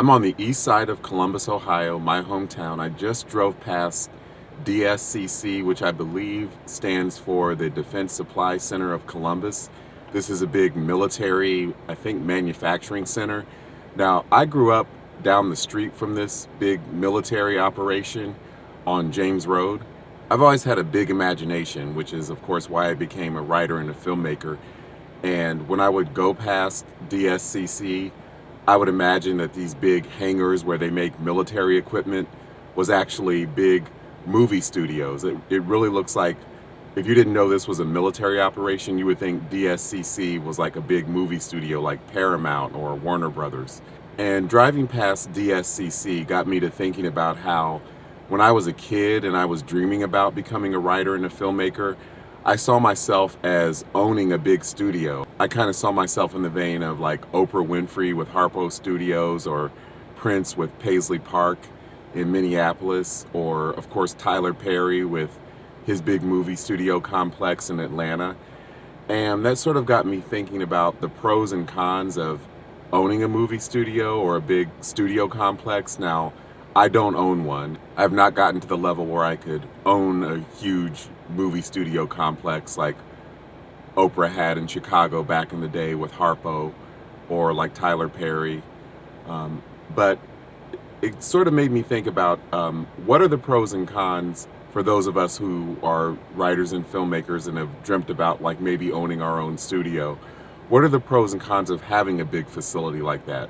I'm on the east side of Columbus, Ohio, my hometown. I just drove past DSCC, which I believe stands for the Defense Supply Center of Columbus. This is a big military, I think, manufacturing center. Now, I grew up down the street from this big military operation on James Road. I've always had a big imagination, which is, of course, why I became a writer and a filmmaker. And when I would go past DSCC, I would imagine that these big hangars where they make military equipment was actually big movie studios. It really looks like, if you didn't know this was a military operation, you would think DSCC was like a big movie studio like Paramount or Warner Brothers. And driving past DSCC got me to thinking about how when I was a kid and I was dreaming about becoming a writer and a filmmaker, I saw myself as owning a big studio. I kind of saw myself in the vein of like Oprah Winfrey with Harpo Studios, or Prince with Paisley Park in Minneapolis, or of course Tyler Perry with his big movie studio complex in Atlanta. And that sort of got me thinking about the pros and cons of owning a movie studio or a big studio complex. Now, I don't own one. I've not gotten to the level where I could own a huge movie studio complex like Oprah had in Chicago back in the day with Harpo, or like Tyler Perry. But it sort of made me think about what are the pros and cons for those of us who are writers and filmmakers and have dreamt about like maybe owning our own studio. What are the pros and cons of having a big facility like that?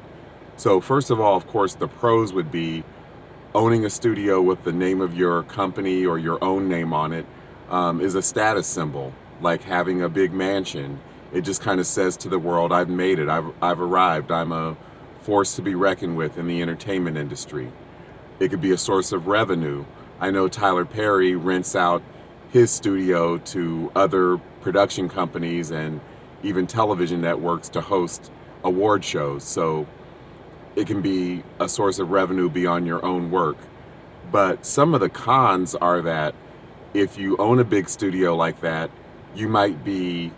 So first of all, of course, the pros would be owning a studio with the name of your company or your own name on it is a status symbol, like having a big mansion. It just kind of says to the world, I've made it, I've arrived, I'm a force to be reckoned with in the entertainment industry. It could be a source of revenue. I know Tyler Perry rents out his studio to other production companies and even television networks to host award shows. So it can be a source of revenue beyond your own work. But some of the cons are that if you own a big studio like that, you might be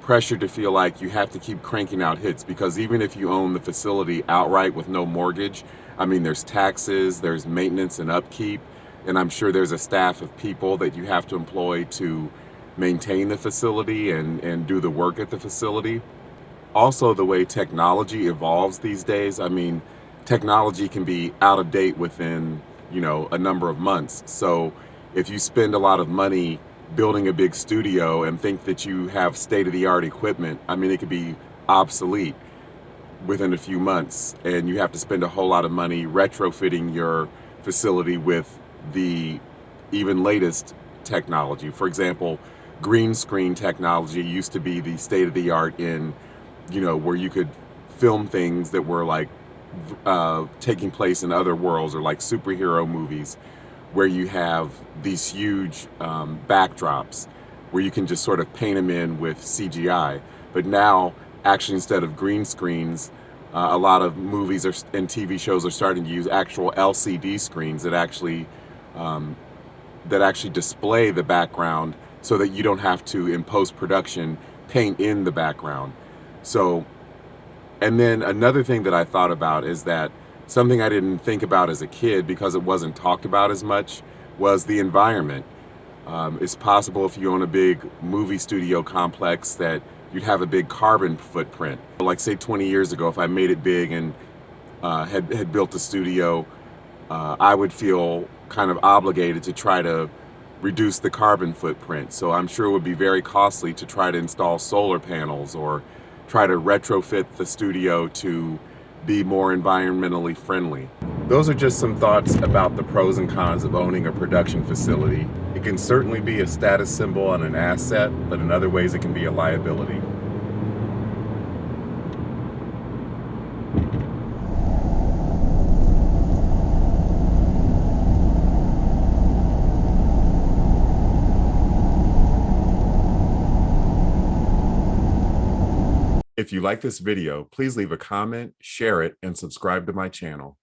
pressured to feel like you have to keep cranking out hits, because even if you own the facility outright with no mortgage, I mean, there's taxes, there's maintenance and upkeep, and I'm sure there's a staff of people that you have to employ to maintain the facility and do the work at the facility. Also, the way technology evolves these days, I mean, technology can be out of date within, a number of months. So if you spend a lot of money building a big studio and think that you have state-of-the-art equipment, I mean, it could be obsolete within a few months, and you have to spend a whole lot of money retrofitting your facility with the even latest technology. For example, green screen technology used to be the state-of-the-art in where you could film things that were like taking place in other worlds, or like superhero movies, where you have these huge backdrops where you can just sort of paint them in with CGI. But now, actually, instead of green screens, a lot of movies and TV shows are starting to use actual LCD screens that actually display the background, so that you don't have to, in post-production, paint in the background. So, and then another thing that I thought about is that something I didn't think about as a kid because it wasn't talked about as much was the environment. It's possible if you own a big movie studio complex that you'd have a big carbon footprint. Like say 20 years ago, if I made it big and had built a studio, I would feel kind of obligated to try to reduce the carbon footprint. So I'm sure it would be very costly to try to install solar panels or try to retrofit the studio to be more environmentally friendly. Those are just some thoughts about the pros and cons of owning a production facility. It can certainly be a status symbol and an asset, but in other ways it can be a liability. If you like this video, please leave a comment, share it, and subscribe to my channel.